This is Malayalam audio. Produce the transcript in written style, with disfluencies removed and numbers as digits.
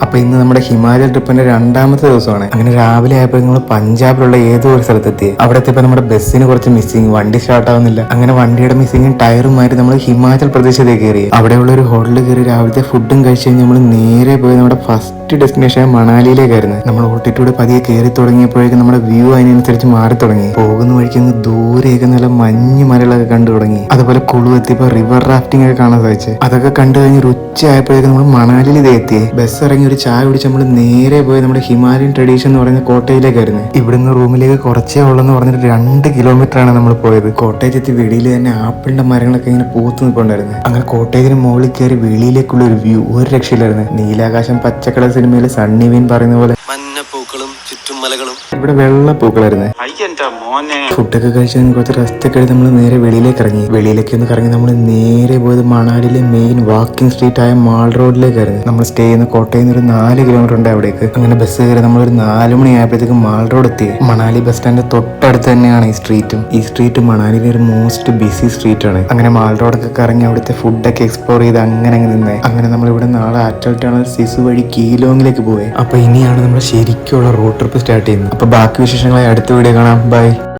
അപ്പൊ ഇന്ന് നമ്മുടെ ഹിമാലയ ട്രിപ്പിന്റെ രണ്ടാമത്തെ ദിവസമാണ്. അങ്ങനെ രാവിലെ ആയപ്പോൾ നമ്മൾ പഞ്ചാബിലുള്ള ഏതോ ഒരു സ്ഥലത്തെത്തി. അവിടെ എത്തിയപ്പോൾ നമ്മുടെ ബസ്സിന് കുറച്ച് മിസ്സിംഗ്, വണ്ടി സ്റ്റാർട്ട് ആവുന്നില്ല. അങ്ങനെ വണ്ടിയുടെ മിസ്സിംഗും ടയറും മാറി നമ്മൾ ഹിമാചൽ പ്രദേശിലേക്ക് കയറി. അവിടെയുള്ള ഒരു ഹോട്ടലിൽ കയറി രാവിലത്തെ ഫുഡും കഴിച്ച് കഴിഞ്ഞ് നമ്മൾ നേരെ പോയി നമ്മുടെ ഫസ്റ്റ് ഡെസ്റ്റിനേഷൻ മണാലിയിലേക്കായിരുന്നു. നമ്മൾ ഓട്ടിട്ടൂടെ പതിയെ കയറി തുടങ്ങിയപ്പോഴേക്കും നമ്മുടെ വ്യൂ അതിനനുസരിച്ച് മാറി തുടങ്ങി. പോകുന്ന വഴിക്ക് അങ്ങ് ദൂരെയൊക്കെ നല്ല മഞ്ഞ് മലകളൊക്കെ കണ്ടു തുടങ്ങി. അതുപോലെ കുളു എത്തിയപ്പോൾ റിവർ റാഫ്റ്റിംഗ് ഒക്കെ കാണാൻ സാധിച്ചു. അതൊക്കെ കണ്ടു കഴിഞ്ഞ് ഒരു ഉച്ച ആയപ്പോഴേക്കും നമ്മൾ മണാലിയിൽ ഇത് എത്തി. ബസ് ഇറങ്ങി ഒരു ചായ കുടിച്ച് നമ്മൾ നേരെ പോയി നമ്മുടെ ഹിമാലയൻ ട്രഡീഷൻ എന്ന് പറയുന്ന കോട്ടയിലേക്കായിരുന്നു. ഇവിടുന്ന് റൂമിലേക്ക് കുറച്ചേ ഉള്ളെന്ന് പറഞ്ഞിട്ട് 2 കിലോമീറ്റർ ആണ് നമ്മൾ പോയത്. കോട്ടേജ് എത്തി വെളിയിൽ തന്നെ ആപ്പിളിന്റെ മരങ്ങളൊക്കെ ഇങ്ങനെ പൂത്ത് നിൽക്കൊണ്ടായിരുന്നു. അങ്ങനെ കോട്ടേജിന് മുകളിൽ കയറി വെളിയിലേക്കുള്ള ഒരു വ്യൂ ഒരു രക്ഷയിലായിരുന്നു. നീലാകാശം പച്ചക്കളർ സിനിമയിലെ സണ്ണി വീൻ പറയുന്ന പോലെ മഞ്ഞപ്പൂക്കളും ചുറ്റും മലകളും. ഇവിടെ വെള്ളപ്പൂക്കളായിരുന്നു. ഫുഡൊക്കെ കഴിച്ച് കുറച്ച് റെസ്റ്റ് ഒക്കെ എടുത്ത് നമ്മൾ നേരെ വെളിയിലേക്ക് ഇറങ്ങി. വെളിയിലേക്ക് ഒന്ന് കറങ്ങി നമ്മൾ നേരെ പോയത് മണാലിയിലെ മെയിൻ വാക്കിംഗ് സ്ട്രീറ്റ് ആയ മാൾ റോഡിലേക്കായിരുന്നു. നമ്മൾ സ്റ്റേ ചെയ്യുന്ന കോട്ടയിൽ നിന്ന് ഒരു 4 കിലോമീറ്റർ ഉണ്ട് അവിടേക്ക്. അങ്ങനെ ബസ് കയറി നമ്മളൊരു 4 മണി ആയപ്പോഴത്തേക്ക് മാൾ റോഡ് എത്തി. മണാലി ബസ് സ്റ്റാൻഡ് തൊട്ടടുത്ത് തന്നെയാണ് ഈ സ്ട്രീറ്റും. ഈ സ്ട്രീറ്റ് മണാലിയിലെ ഒരു മോസ്റ്റ് ബിസി സ്ട്രീറ്റ് ആണ്. അങ്ങനെ മാൾ റോഡൊക്കെ കറങ്ങി അവിടുത്തെ ഫുഡൊക്കെ എക്സ്പ്ലോർ ചെയ്ത് അങ്ങനെ നിന്നേ. അങ്ങനെ നമ്മൾ ഇവിടെ നാളെ അറ്റൽ ടണൽ സിസു വഴി കീലോങ്ങിലേക്ക് പോയി. അപ്പൊ ഇനിയാണ് നമ്മൾ ശരിക്കുള്ള റോഡ് ട്രിപ്പ് സ്റ്റാർട്ട് ചെയ്യുന്നത്. അപ്പൊ ബാക്കി വിശേഷങ്ങളായി അടുത്ത വീഡിയോ കാണാം. ബൈ.